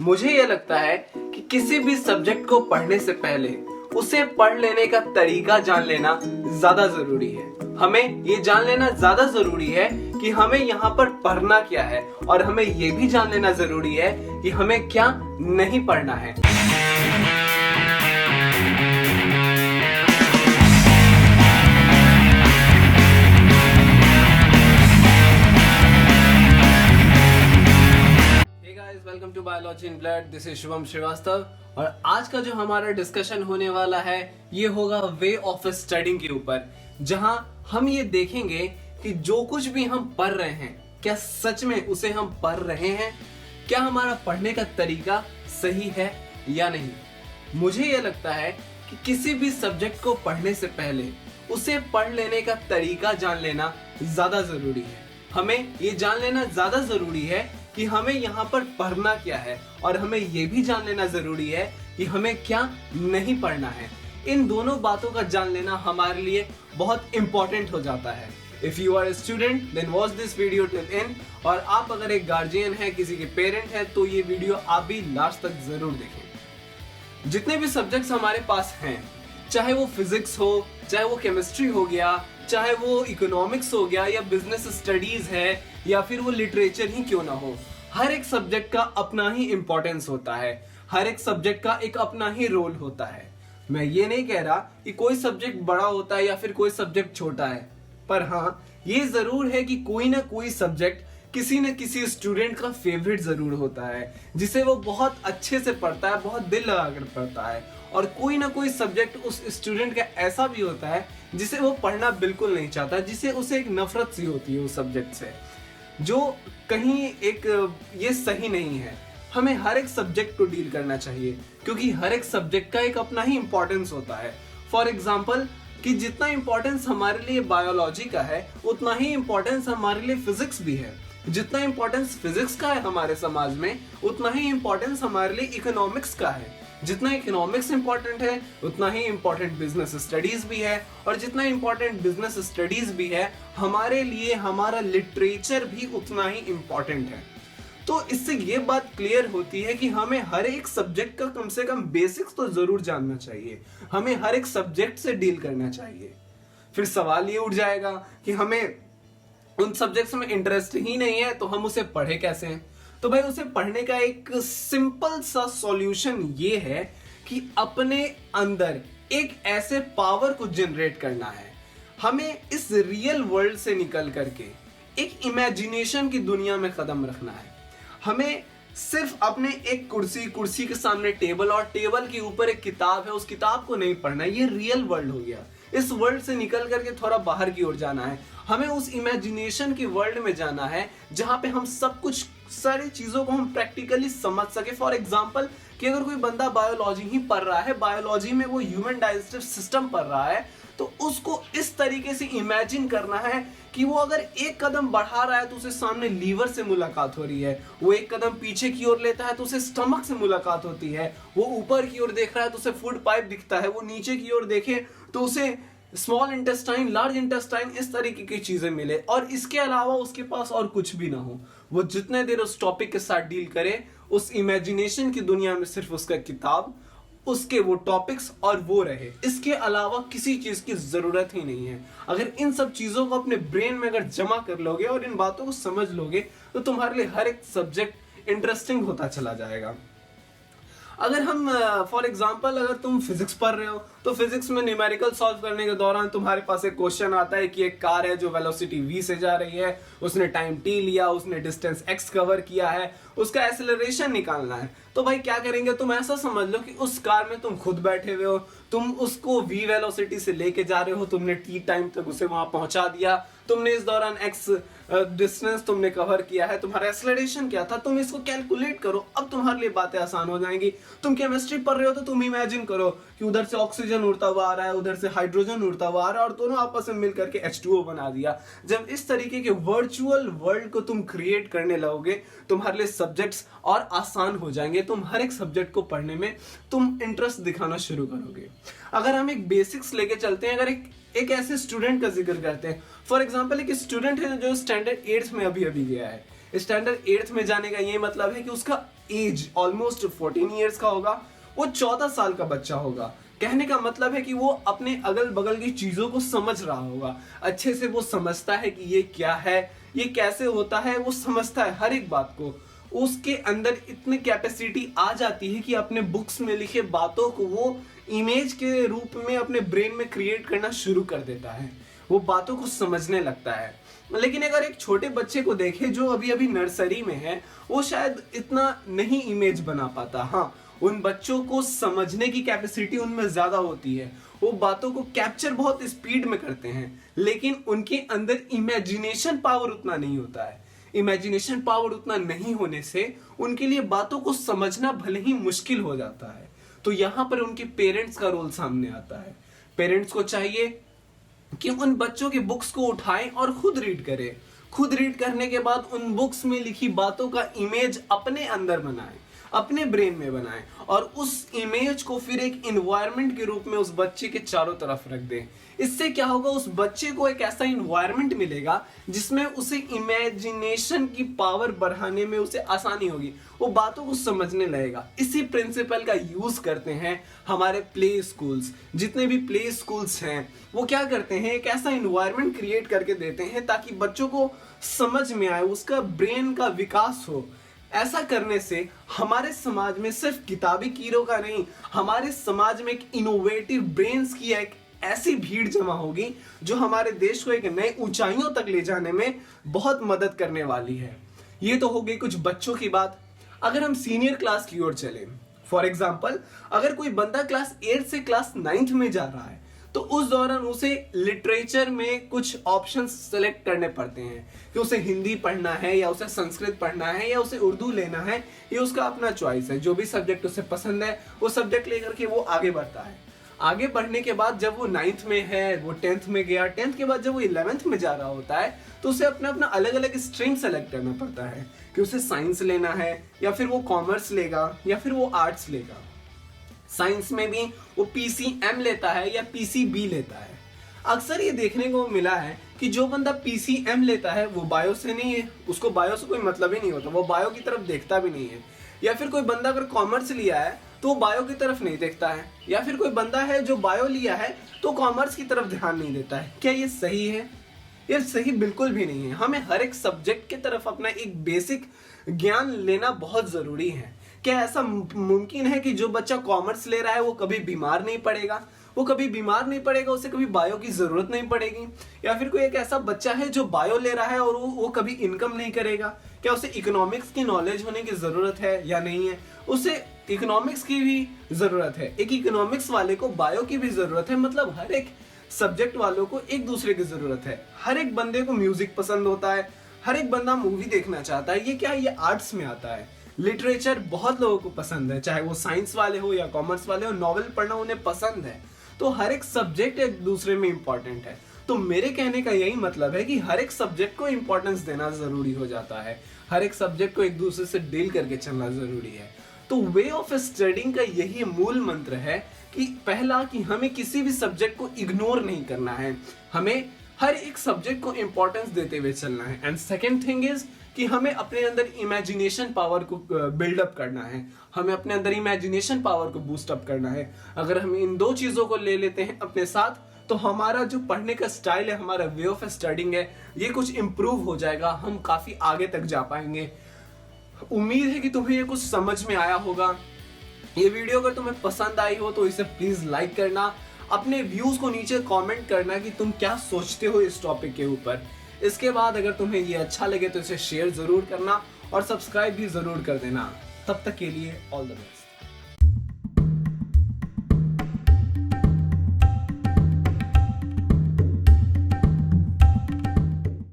मुझे ये लगता है कि किसी भी सब्जेक्ट को पढ़ने से पहले उसे पढ़ लेने का तरीका जान लेना ज्यादा जरूरी है। हमें ये जान लेना ज्यादा जरूरी है कि हमें यहाँ पर पढ़ना क्या है, और हमें ये भी जान लेना जरूरी है कि हमें क्या नहीं पढ़ना है। Welcome to biology in blood. This is Shubham Shrivastava और आज का जो हमारा डिस्कशन होने वाला है ये होगा वे ऑफ स्टडिंग के ऊपर, जहां हम ये देखेंगे कि जो कुछ भी हम पढ़ रहे हैं क्या सच में उसे हम पढ़ रहे हैं, क्या हमारा पढ़ने का तरीका सही है या नहीं। मुझे ये लगता है कि किसी भी सब्जेक्ट को पढ़ने से पहले उसे पढ़ लेने का तरीका जान लेना ज्यादा जरूरी है। हमें ये जान लेना ज्यादा जरूरी है कि हमें यहाँ पर पढ़ना क्या है, और हमें ये भी जान लेना जरूरी है कि हमें क्या नहीं पढ़ना है। इन दोनों बातों का जान लेना हमारे लिए बहुत इंपॉर्टेंट हो जाता है। If you are student then watch this video till end, और आप अगर एक गार्जियन है, किसी के पेरेंट है, तो ये वीडियो आप भी लास्ट तक जरूर देखें। जितने भी सब्जेक्ट्स हमारे पास हैं, चाहे वो फिजिक्स हो, चाहे वो केमिस्ट्री हो गया, चाहे वो इकोनॉमिक्स हो गया, या बिजनेस स्टडीज है, या फिर वो लिटरेचर ही क्यों ना हो, हर एक सब्जेक्ट का अपना ही इंपॉर्टेंस होता है। हर एक सब्जेक्ट का एक अपना ही रोल होता है। मैं ये नहीं कह रहा कि कोई सब्जेक्ट बड़ा होता है या फिर कोई सब्जेक्ट छोटा है, पर हाँ ये जरूर है कि कोई ना कोई सब्जेक्ट किसी न किसी स्टूडेंट का फेवरेट जरूर होता है, जिसे वो बहुत अच्छे से पढ़ता है, बहुत दिल लगाकर पढ़ता है। और कोई ना कोई सब्जेक्ट उस स्टूडेंट का ऐसा भी होता है जिसे वो पढ़ना बिल्कुल नहीं चाहता, जिसे उसे एक नफरत सी होती है उस सब्जेक्ट से, जो कहीं एक ये सही नहीं है। हमें हर एक सब्जेक्ट को डील करना चाहिए, क्योंकि हर एक सब्जेक्ट का एक अपना ही इंपॉर्टेंस होता है। फॉर एग्जाम्पल कि जितना इंपॉर्टेंस हमारे लिए बायोलॉजी का है, उतना ही इंपॉर्टेंस हमारे लिए फिजिक्स भी है। जितना इंपॉर्टेंस फिजिक्स का है हमारे समाज में, उतना ही इंपॉर्टेंस हमारे लिए इकोनॉमिक्स का है। जितना इकोनॉमिक्स इंपॉर्टेंट है, उतना ही इंपॉर्टेंट बिजनेस स्टडीज भी है, और जितना इंपॉर्टेंट बिजनेस स्टडीज भी है, हमारे लिए हमारा लिटरेचर भी उतना ही इंपॉर्टेंट है। तो इससे ये बात क्लियर होती है कि हमें हर एक सब्जेक्ट का कम से कम बेसिक्स तो जरूर जानना चाहिए। हमें हर एक सब्जेक्ट से डील करना चाहिए। फिर सवाल ये उठ जाएगा कि हमें उन सब्जेक्ट्स में इंटरेस्ट ही नहीं है तो हम उसे पढ़े कैसे हैं। तो भाई उसे पढ़ने का एक सिंपल सा सॉल्यूशन ये है कि अपने अंदर एक ऐसे पावर को जनरेट करना है। हमें इस रियल वर्ल्ड से निकल करके एक इमेजिनेशन की दुनिया में कदम रखना है। हमें सिर्फ अपने एक कुर्सी के सामने टेबल, और टेबल के ऊपर एक किताब है, उस किताब को नहीं पढ़ना है। ये रियल वर्ल्ड हो गया। इस वर्ल्ड से निकल करके थोड़ा बाहर की ओर जाना है। हमें उस इमेजिनेशन के वर्ल्ड में जाना है जहां पे हम सब कुछ, सारी चीजों को हम प्रैक्टिकली समझ सके। फॉर एग्जांपल कि अगर कोई बंदा बायोलॉजी ही पढ़ रहा है, बायोलॉजी में वो ह्यूमन डाइजेस्टिव सिस्टम पढ़ रहा है, तो उसको इस तरीके से इमेजिन करना है कि वो अगर एक कदम बढ़ा रहा है तो उसे सामने लीवर से मुलाकात हो रही है, वो एक कदम पीछे की ओर लेता है तो उसे स्टमक से मुलाकात होती है, वो ऊपर की ओर देख रहा है तो उसे फूड पाइप दिखता है, वो नीचे की ओर देखे तो उसे स्मॉल इंटेस्टाइन, लार्ज इंटेस्टाइन, इस तरीके की चीजें मिले, और इसके अलावा उसके पास और कुछ भी ना हो। वो जितने देर उस टॉपिक के साथ डील करे, उस इमेजिनेशन की दुनिया में सिर्फ उसका किताब, उसके वो टॉपिक्स और वो रहे। इसके अलावा किसी चीज की जरूरत ही नहीं है। अगर इन सब चीजों को अपने ब्रेन में अगर जमा कर लोगे और इन बातों को समझ लोगे, तो तुम्हारे लिए हर एक सब्जेक्ट इंटरेस्टिंग होता चला जाएगा। अगर हम फॉर एग्जांपल अगर तुम फिजिक्स पढ़ रहे हो, तो फिजिक्स में न्यूमेरिकल सॉल्व करने के दौरान तुम्हारे पास एक क्वेश्चन आता है कि एक कार है जो वेलोसिटी v से जा रही है, उसने टाइम t लिया, उसने डिस्टेंस x कवर किया है, उसका एक्सेलरेशन निकालना है। तो भाई क्या करेंगे, तुम ऐसा समझ लो कि उस कार में तुम खुद बैठे हुए हो, तुम उसको v वेलोसिटी से लेके जा रहे हो, तुमने t टाइम तक उसे वहां पहुंचा दिया, तुमने इस दौरान x डिस्टेंस तुमने कवर किया है, तुम्हारा एक्सेलरेशन क्या था, तुम इसको कैलकुलेट करो। अब तुम्हारे लिए बातें आसान हो जाएंगी। तुम केमिस्ट्री पढ़ रहे हो तो तुम इमेजिन करो कि उधर से ऑक्सीजन उड़ता हुआ आ रहा है, उधर से हाइड्रोजन उड़ता हुआ आ रहा है, और दोनों आपस में मिलकर के H2O बना दिया। जब इस तरीके के वर्चुअल वर्ल्ड को तुम क्रिएट करने लगोगे, तुम्हारे लिए सब्जेक्ट्स और आसान हो जाएंगे। तुम हर एक सब्जेक्ट को पढ़ने में तुम इंटरेस्ट दिखाना शुरू करोगे। अगर हम एक बेसिक्स लेके चलते हैं, अगर एक ऐसे स्टूडेंट का जिक्र करते हैं, फॉर एग्जांपल एक स्टूडेंट है जो स्टैंडर्ड 8th में अभी गया है। स्टैंडर्ड 8th में जाने का ये मतलब है कि उसका एज ऑलमोस्ट 14 ईयर्स का होगा, वो 14 साल का बच्चा होगा। कहने का मतलब है कि वो अपने अगल बगल की चीजों को समझ रहा होगा, अच्छे से वो समझता है कि ये क्या है, ये कैसे होता है, वो समझता है हर एक बात को। उसके अंदर इतनी कैपेसिटी आ जाती है कि अपने बुक्स में लिखे बातों को वो इमेज के रूप में अपने ब्रेन में क्रिएट करना शुरू कर देता है, वो बातों को समझने लगता है। लेकिन अगर एक छोटे बच्चे को देखें जो अभी अभी नर्सरी में है, वो शायद इतना नहीं इमेज बना पाता। हाँ, उन बच्चों को समझने की कैपेसिटी उनमें ज्यादा होती है, वो बातों को कैप्चर बहुत स्पीड में करते हैं, लेकिन उनके अंदर इमेजिनेशन पावर उतना नहीं होता है। इमेजिनेशन पावर उतना नहीं होने से उनके लिए बातों को समझना भले ही मुश्किल हो जाता है। तो यहाँ पर उनके पेरेंट्स का रोल सामने आता है। पेरेंट्स को चाहिए कि उन बच्चों के बुक्स को उठाएं और खुद रीड करें। खुद रीड करने के बाद उन बुक्स में लिखी बातों का इमेज अपने अंदर बनाएं, अपने ब्रेन में बनाएं, और उस इमेज को फिर एक इन्वायरमेंट के रूप में उस बच्चे के चारों तरफ रख दें। इससे क्या होगा, उस बच्चे को एक ऐसा इन्वायरमेंट मिलेगा जिसमें उसे इमेजिनेशन की पावर बढ़ाने में उसे आसानी होगी, वो बातों को समझने लगेगा। इसी प्रिंसिपल का यूज करते हैं हमारे प्ले स्कूल्स। जितने भी प्ले स्कूल्स हैं वो क्या करते हैं, एक ऐसा इन्वायरमेंट क्रिएट करके देते हैं ताकि बच्चों को समझ में आए, उसका ब्रेन का विकास हो। ऐसा करने से हमारे समाज में सिर्फ किताबी कीड़ों का नहीं, हमारे समाज में एक इनोवेटिव ब्रेन्स की एक ऐसी भीड़ जमा होगी जो हमारे देश को एक नई ऊंचाइयों तक ले जाने में बहुत मदद करने वाली है। ये तो हो गई कुछ बच्चों की बात। अगर हम सीनियर क्लास की ओर चलें, फॉर एग्जाम्पल अगर कोई बंदा क्लास 8 से क्लास 9 में जा रहा है, तो उस दौरान उसे लिटरेचर में कुछ ऑप्शंस सेलेक्ट करने पड़ते हैं कि उसे हिंदी पढ़ना है या उसे संस्कृत पढ़ना है या उसे उर्दू लेना है। ये उसका अपना चॉइस है, जो भी सब्जेक्ट उसे पसंद है वो सब्जेक्ट लेकर के वो आगे बढ़ता है। आगे बढ़ने के बाद जब वो 9th में है, वो 10th में गया, 10th के बाद जब वो 11th में जा रहा होता है, तो उसे अपना अपना अलग अलग स्ट्रीम सेलेक्ट करना पड़ता है कि उसे साइंस लेना है या फिर वो कॉमर्स लेगा या फिर वो आर्ट्स लेगा। साइंस में भी वो PCM लेता है या PCB लेता है। अक्सर ये देखने को मिला है कि जो बंदा PCM लेता है वो बायो से नहीं है, उसको बायो से कोई मतलब ही नहीं होता, वो बायो की तरफ देखता भी नहीं है। या फिर कोई बंदा अगर कॉमर्स लिया है तो वो बायो की तरफ नहीं देखता है, या फिर कोई बंदा है जो बायो लिया है तो कॉमर्स की तरफ ध्यान नहीं देता है। क्या ये सही है? ये सही बिल्कुल भी नहीं है। हमें हर एक सब्जेक्ट की तरफ अपना एक बेसिक ज्ञान लेना बहुत जरूरी है। क्या ऐसा मुमकिन है कि जो बच्चा कॉमर्स ले रहा है वो कभी बीमार नहीं पड़ेगा? वो कभी बीमार नहीं पड़ेगा, उसे कभी बायो की जरूरत नहीं पड़ेगी? या फिर कोई एक ऐसा बच्चा है जो बायो ले रहा है और वो कभी इनकम नहीं करेगा? क्या उसे इकोनॉमिक्स की नॉलेज होने की जरूरत है या नहीं है? उसे इकोनॉमिक्स की भी जरूरत है, एक इकोनॉमिक्स वाले को बायो की भी जरूरत है। मतलब हर एक सब्जेक्ट वालों को एक दूसरे की जरूरत है। हर एक बंदे को म्यूजिक पसंद होता है, हर एक बंदा मूवी देखना चाहता है। ये क्या है? ये आर्ट्स में आता है। लिटरेचर बहुत लोगों को पसंद है, चाहे वो साइंस वाले हो या कॉमर्स वाले हो, नॉवेल पढ़ना उन्हें पसंद है। तो हर एक सब्जेक्ट एक दूसरे में इंपॉर्टेंट है। तो मेरे कहने का यही मतलब है कि हर एक सब्जेक्ट को इंपॉर्टेंस देना जरूरी हो जाता है, हर एक सब्जेक्ट को एक दूसरे से डील करके चलना जरूरी है। तो वे ऑफ स्टडिंग का यही मूल मंत्र है कि पहला, कि हमें किसी भी सब्जेक्ट को इग्नोर नहीं करना है, हमें हर एक सब्जेक्ट को इंपॉर्टेंस देते हुए चलना है। एंड सेकेंड थिंग इज कि हमें अपने अंदर इमेजिनेशन पावर को बिल्डअप करना है, हमें अपने अंदर इमेजिनेशन पावर को बूस्ट अप करना है। अगर हम इन दो चीजों को ले लेते हैं अपने साथ, तो हमारा जो पढ़ने का स्टाइल है, हमारा वे ऑफ स्टडिंग है, ये कुछ इंप्रूव हो जाएगा, हम काफी आगे तक जा पाएंगे। उम्मीद है कि तुम्हें ये कुछ समझ में आया होगा। ये वीडियो अगर तुम्हें पसंद आई हो तो इसे प्लीज लाइक करना, अपने व्यूज को नीचे कमेंट करना कि तुम क्या सोचते हो इस टॉपिक के ऊपर। इसके बाद अगर तुम्हें ये अच्छा लगे तो इसे शेयर जरूर करना और सब्सक्राइब भी जरूर कर देना। तब तक के लिए ऑल द बेस्ट।